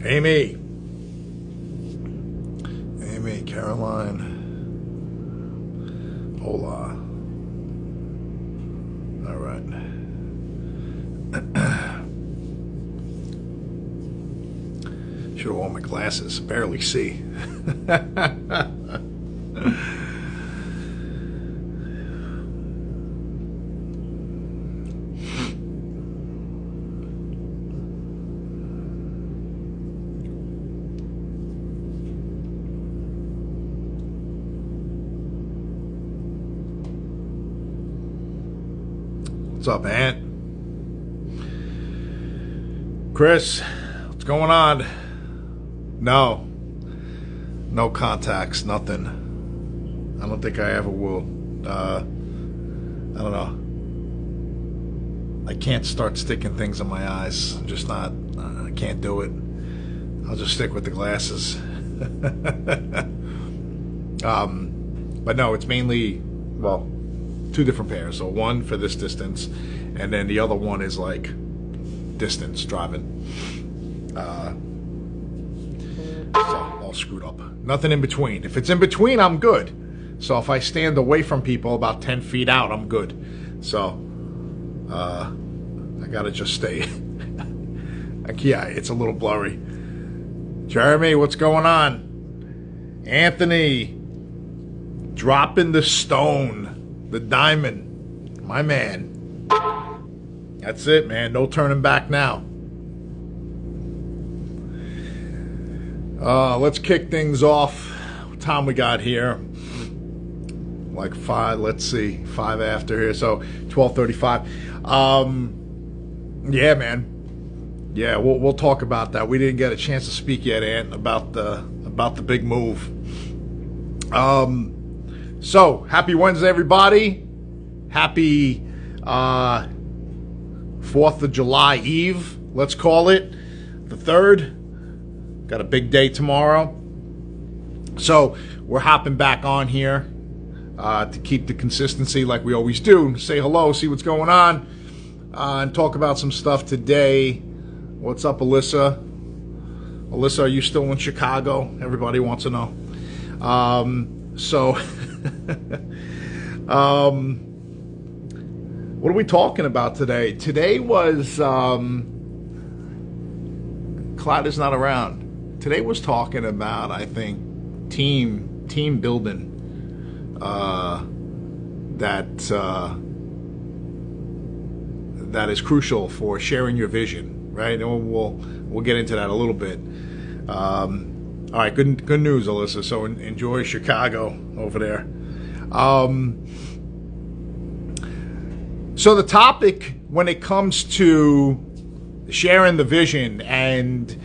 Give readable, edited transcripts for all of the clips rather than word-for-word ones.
Amy. Amy, Caroline. Hola. All right. Should have worn my glasses. Barely see. What's up, Ant? Chris, what's going on? No contacts, nothing. I don't think I ever will. I don't know. I can't start sticking things in my eyes. I'm just not. I can't do it. I'll just stick with the glasses. But no, it's mainly, well, two different pairs. So one for this distance, and then the other one is like distance driving. So all screwed up. Nothing in between. If it's in between, I'm good. So if I stand away from people about 10 feet out, I'm good. So I gotta just stay. Yeah, it's a little blurry. Jeremy, what's going on? Anthony, dropping the stone, the diamond, my man. That's it, man. No turning back now. Let's kick things off. What time we got here? Like 5, let's see, 5 after here, so 12:35. Yeah, man. Yeah, we'll talk about that. We didn't get a chance to speak yet, Ant, about the big move. So happy Wednesday, everybody. Happy 4th of July Eve, let's call it, the 3rd. Got a big day tomorrow. So we're hopping back on here to keep the consistency like we always do. Say hello, see what's going on, and talk about some stuff today. What's up, Alyssa? Alyssa, are you still in Chicago? Everybody wants to know. What are we talking about today? Today was Cloud is not around. Today was talking about, I think, team building. That is crucial for sharing your vision, right? And we'll get into that a little bit. All right, good news, Alyssa. So enjoy Chicago over there. So the topic when it comes to sharing the vision and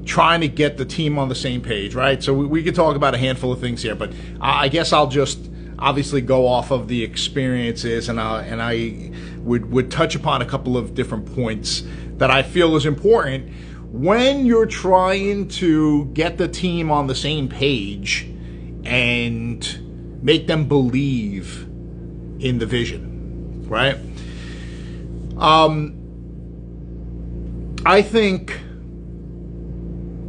trying to get the team on the same page, right? So we could talk about a handful of things here, but I guess I'll just obviously go off of the experiences, and I would touch upon a couple of different points that I feel is important when you're trying to get the team on the same page and make them believe in the vision, right? I think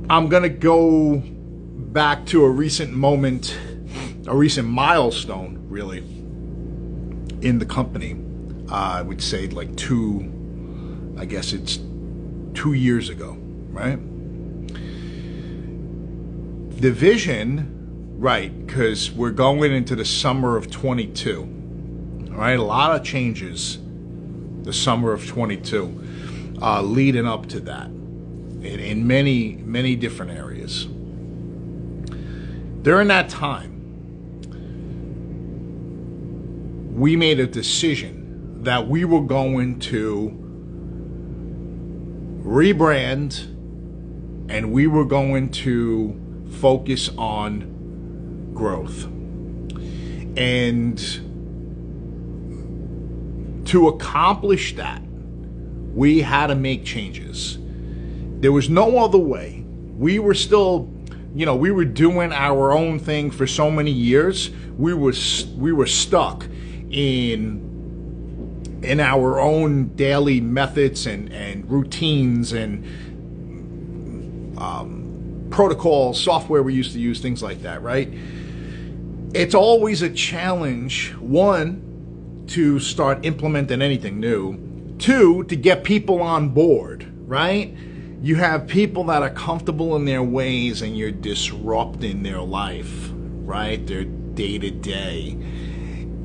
I'm going to go back to a recent moment, a recent milestone, really, in the company. I would say like I guess it's 2 years ago, right? The vision, right, because we're going into the summer of 22, all right? A lot of changes the summer of 22 leading up to that in many different areas. During that time, we made a decision that we were going to rebrand and we were going to focus on growth. And to accomplish that, we had to make changes. There was no other way. We were still, we were doing our own thing for so many years. We were stuck in our own daily methods and routines and protocols, software we used to use, things like that, right? It's always a challenge, one, to start implementing anything new, two, to get people on board, right? You have people that are comfortable in their ways and you're disrupting their life, right? Their day-to-day.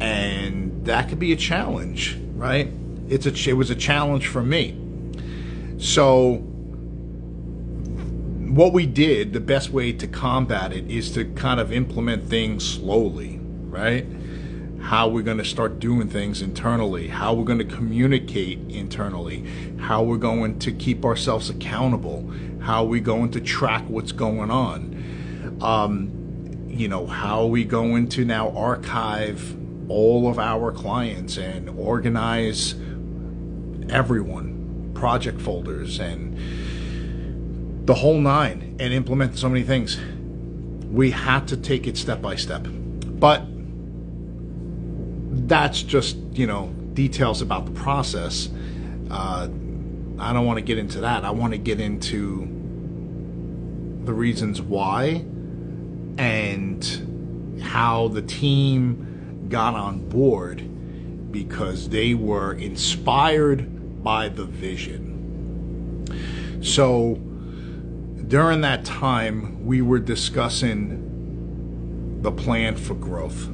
And that could be a challenge, right? It was a challenge for me. So what we did, the best way to combat it is to kind of implement things slowly, right? How we're going to start doing things internally, how we're going to communicate internally, how we're going to keep ourselves accountable, how we're going to track what's going on. How are we going to now archive all of our clients and organize everyone, project folders and the whole nine, and implement so many things. We had to take it step by step. But that's just, details about the process. I don't want to get into that. I want to get into the reasons why and how the team got on board, because they were inspired by the vision. So during that time, we were discussing the plan for growth.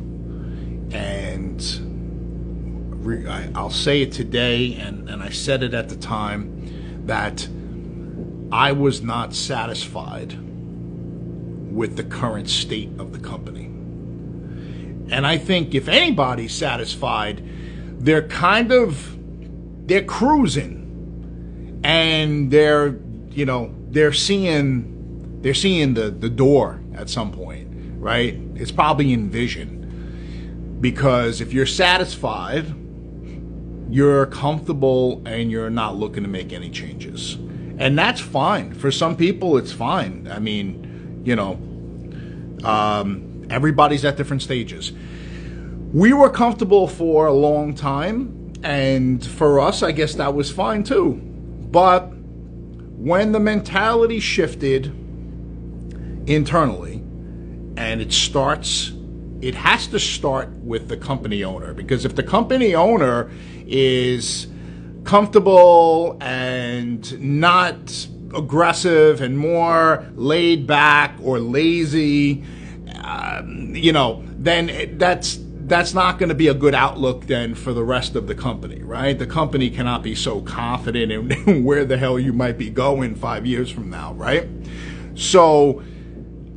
And I'll say it today, and I said it at the time, that I was not satisfied with the current state of the company. And I think if anybody's satisfied, they're cruising, and they're seeing the door at some point, right? It's probably in vision, because if you're satisfied, you're comfortable and you're not looking to make any changes, and that's fine. For some people, it's fine. I mean, everybody's at different stages. We were comfortable for a long time, and for us, I guess that was fine too. But when the mentality shifted internally, and it has to start with the company owner, because if the company owner is comfortable and not aggressive and more laid back or lazy, then that's not going to be a good outlook then for the rest of the company, right? The company cannot be so confident in where the hell you might be going 5 years from now, right? So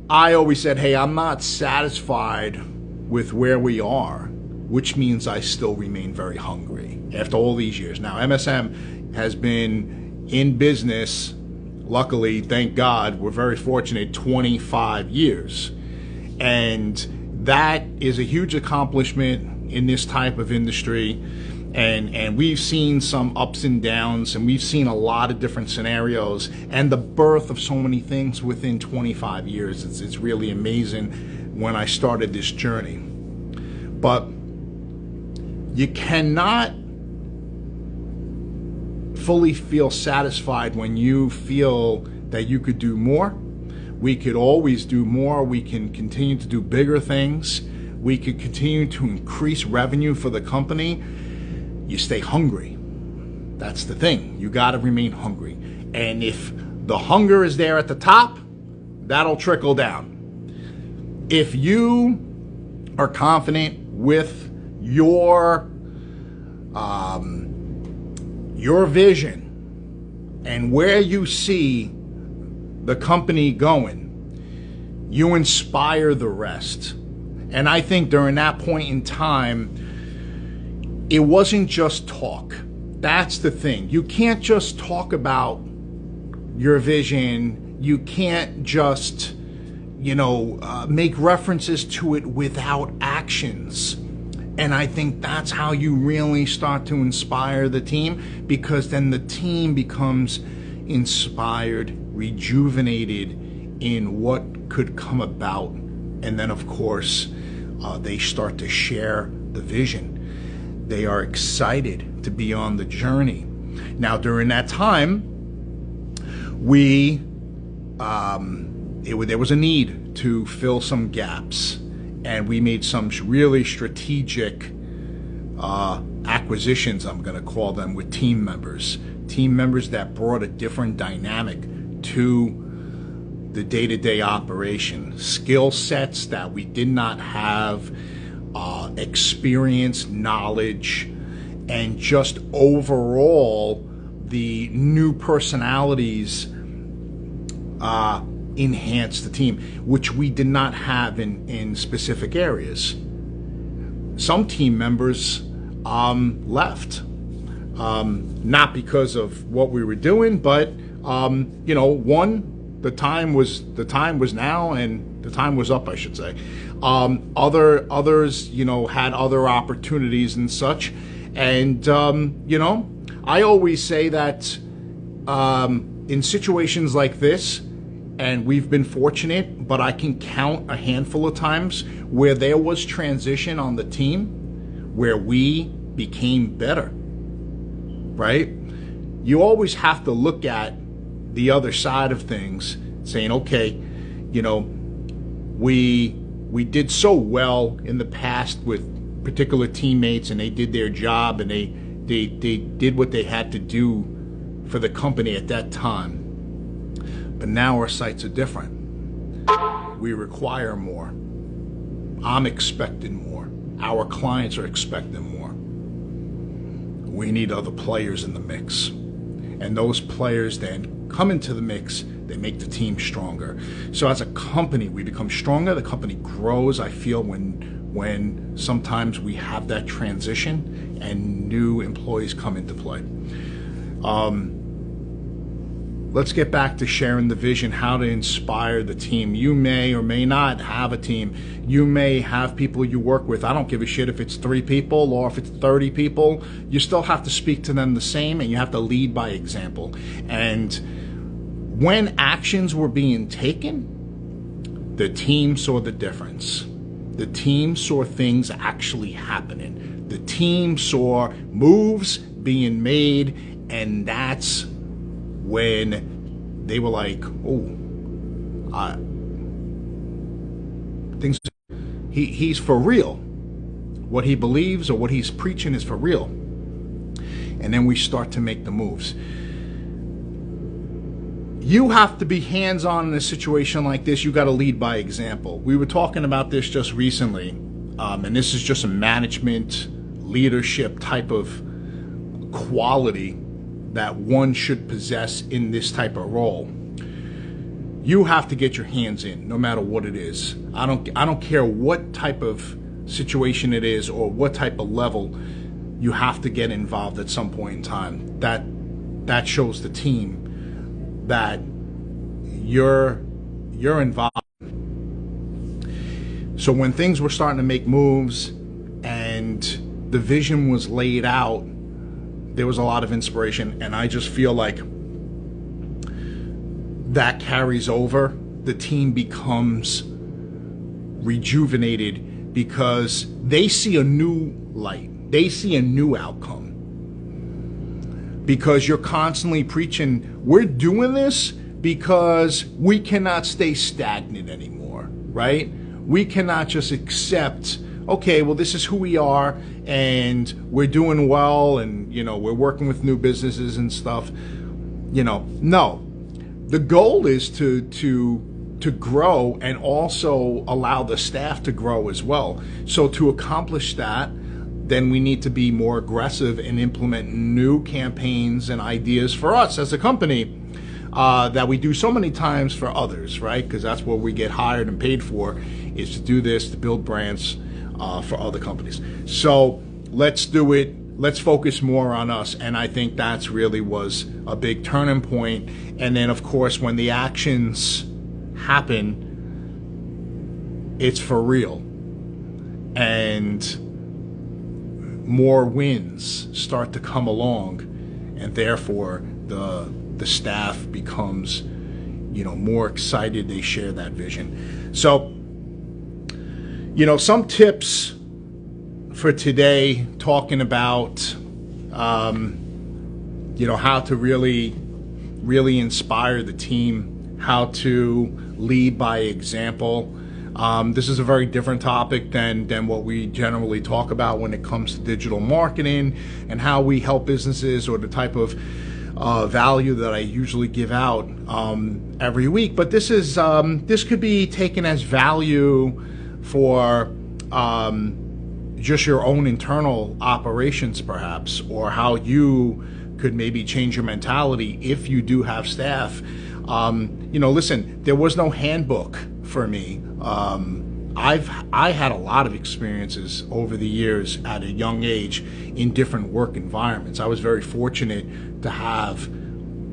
I always said, hey, I'm not satisfied with where we are, which means I still remain very hungry after all these years. Now, MSM has been in business, luckily, thank God, we're very fortunate, 25 years. And that is a huge accomplishment in this type of industry. And we've seen some ups and downs, and we've seen a lot of different scenarios, and the birth of so many things within 25 years. It's really amazing when I started this journey. But you cannot fully feel satisfied when you feel that you could do more. We could always do more. We can continue to do bigger things. We could continue to increase revenue for the company. You stay hungry. That's the thing. You got to remain hungry. And if the hunger is there at the top, that'll trickle down. If you are confident with your vision and where you see the company going, you inspire the rest. And I think during that point in time, it wasn't just talk. That's the thing. You can't just talk about your vision. You can't just, make references to it without actions. And I think that's how you really start to inspire the team, because then the team becomes inspired, rejuvenated in what could come about. And then, of course, they start to share the vision. They are excited to be on the journey. Now, during that time, we there was a need to fill some gaps, and we made some really strategic acquisitions, I'm going to call them, with team members that brought a different dynamic to the day-to-day operation, skill sets that we did not have, experience, knowledge, and just overall the new personalities enhanced the team, which we did not have in specific areas. Some team members left, not because of what we were doing, but the time was now, and the time was up, I should say. Others, had other opportunities and such, and I always say that in situations like this, and we've been fortunate, but I can count a handful of times where there was transition on the team where we became better, right? You always have to look at the other side of things, saying, okay, we did so well in the past with particular teammates, and they did their job, and they did what they had to do for the company at that time. But now our sights are different. We require more. I'm expecting more. Our clients are expecting more. We need other players in the mix. And those players then come into the mix, they make the team stronger. So as a company, we become stronger, the company grows, I feel, when sometimes we have that transition and new employees come into play. Let's get back to sharing the vision, how to inspire the team. You may or may not have a team. You may have people you work with. I don't give a shit if it's 3 people or if it's 30 people. You still have to speak to them the same, and you have to lead by example. And when actions were being taken, the team saw the difference. The team saw things actually happening. The team saw moves being made, and that's when they were like, he's for real. What he believes or what he's preaching is for real. And then we start to make the moves. You have to be hands-on in a situation like this. You got to lead by example. We were talking about this just recently, and this is just a management leadership type of quality that one should possess in this type of role. You have to get your hands in, no matter what it is. I don't care what type of situation it is or what type of level. You have to get involved at some point in time. That shows the team that you're involved. So when things were starting to make moves and the vision was laid out, there was a lot of inspiration, and I just feel like that carries over. The team becomes rejuvenated because they see a new light. They see a new outcome. Because you're constantly preaching, we're doing this because we cannot stay stagnant anymore, right? We cannot just accept, okay, well, this is who we are, and we're doing well, and we're working with new businesses and stuff. No, the goal is to grow and also allow the staff to grow as well. So to accomplish that, then we need to be more aggressive and implement new campaigns and ideas for us as a company that we do so many times for others, right? Because that's what we get hired and paid for, is to do this, to build brands for other companies. So let's do it. Let's focus more on us. And I think that's really was a big turning point. And then, of course, when the actions happen, it's for real. And more wins start to come along. And therefore, the staff becomes, more excited. They share that vision. So, some tips for today, talking about, how to really inspire the team, how to lead by example. This is a very different topic than what we generally talk about when it comes to digital marketing and how we help businesses, or the type of value that I usually give out every week. But this could be taken as value for just your own internal operations, perhaps, or how you could maybe change your mentality if you do have staff. Listen, there was no handbook for me. I had a lot of experiences over the years at a young age in different work environments. I was very fortunate to have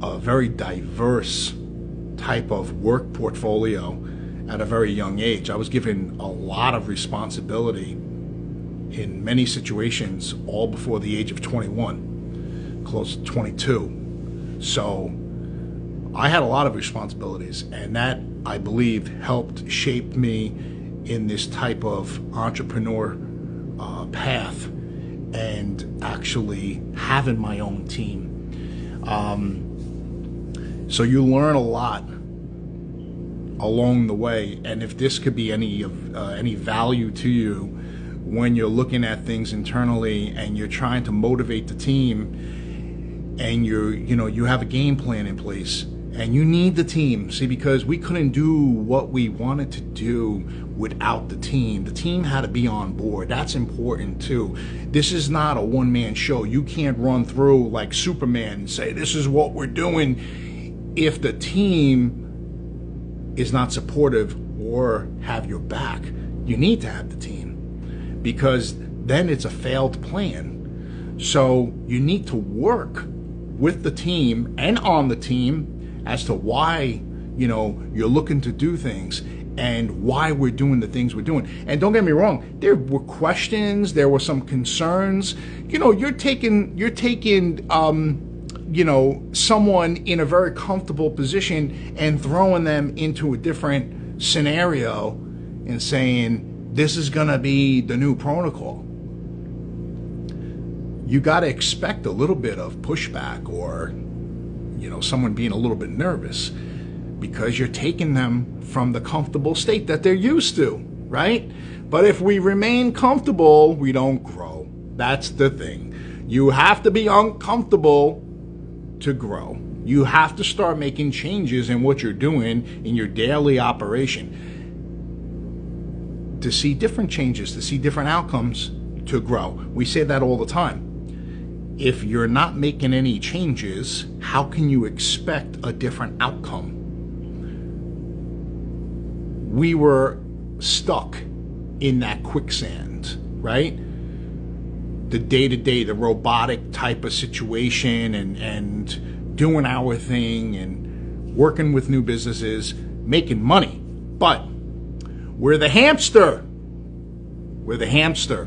a very diverse type of work portfolio at a very young age. I was given a lot of responsibility in many situations, all before the age of 21, close to 22. So I had a lot of responsibilities, and that, I believe, helped shape me in this type of entrepreneur path, and actually having my own team. So you learn a lot along the way, and if this could be any value to you when you're looking at things internally and you're trying to motivate the team, and you have a game plan in place, and you need the team. See, because we couldn't do what we wanted to do without the team. The team had to be on board. That's important too. This is not a one-man show. You can't run through like Superman and say, this is what we're doing, if the team is not supportive or have your back. You need to have the team, because then it's a failed plan. So you need to work with the team and on the team as to why you're looking to do things and why we're doing the things we're doing. And don't get me wrong, there were questions, there were some concerns. You're taking someone in a very comfortable position and throwing them into a different scenario and saying, this is gonna be the new protocol. You gotta expect a little bit of pushback, or someone being a little bit nervous, because you're taking them from the comfortable state that they're used to, right? But if we remain comfortable, we don't grow. That's the thing. You have to be uncomfortable to grow. You have to start making changes in what you're doing in your daily operation to see different changes, to see different outcomes, to grow. We say that all the time. If you're not making any changes, how can you expect a different outcome? We were stuck in that quicksand, right? The day-to-day, the robotic type of situation, and doing our thing and working with new businesses, making money. But we're the hamster. We're the hamster.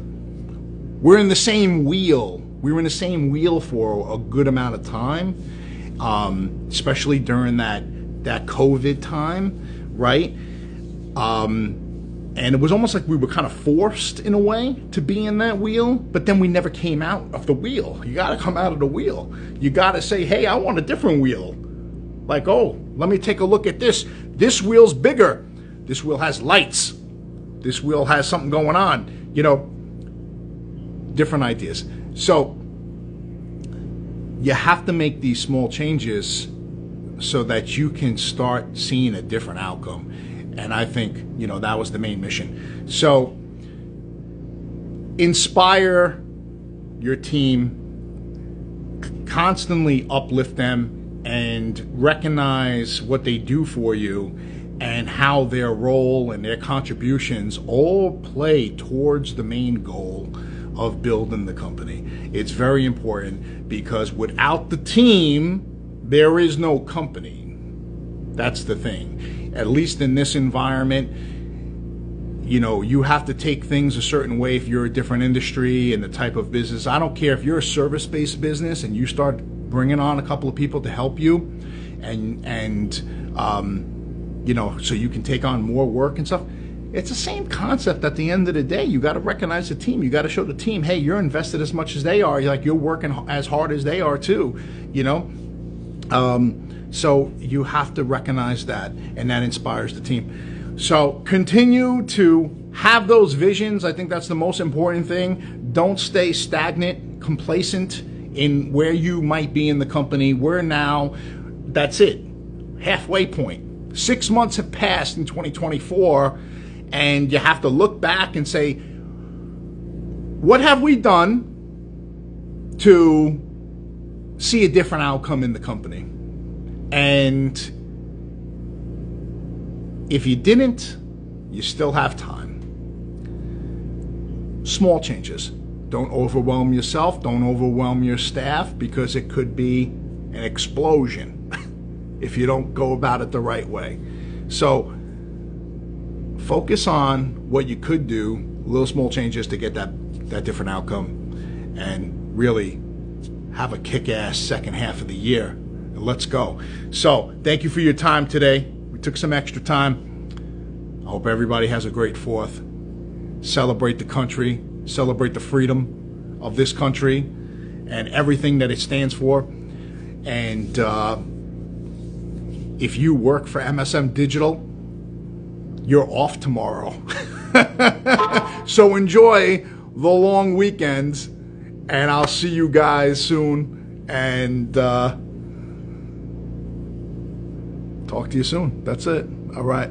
We're in the same wheel. We were in the same wheel for a good amount of time, especially during that COVID time, right? And it was almost like we were kind of forced in a way to be in that wheel, but then we never came out of the wheel. You got to come out of the wheel. You got to say, hey, I want a different wheel. Like, oh, let me take a look at this. This wheel's bigger. This wheel has lights. This wheel has something going on. Different ideas. So you have to make these small changes so that you can start seeing a different outcome. And I think, that was the main mission. So inspire your team, constantly uplift them, and recognize what they do for you and how their role and their contributions all play towards the main goal of building the company. It's very important, because without the team, there is no company. That's the thing. At least in this environment, you have to take things a certain way if you're a different industry and the type of business. I don't care if you're a service-based business and you start bringing on a couple of people to help you, and so you can take on more work and stuff. It's the same concept at the end of the day. You got to recognize the team. You got to show the team, hey, you're invested as much as they are. You're working as hard as they are too, So you have to recognize that, and that inspires the team. So continue to have those visions. I think that's the most important thing. Don't stay stagnant, complacent in where you might be in the company. We're now, that's it, halfway point. 6 months have passed in 2024, and you have to look back and say, what have we done to see a different outcome in the company? And if you didn't, you still have time. Small changes. Don't overwhelm yourself. Don't overwhelm your staff, because it could be an explosion if you don't go about it the right way. So focus on what you could do, little small changes to get that different outcome, and really have a kick-ass second half of the year. Let's go. So thank you for your time today. We took some extra time. I hope everybody has a great 4th. Celebrate the country, celebrate the freedom of this country and everything that it stands for. And if you work for MSM Digital, you're off tomorrow. So enjoy the long weekends, and I'll see you guys soon. And talk to you soon. That's it. All right.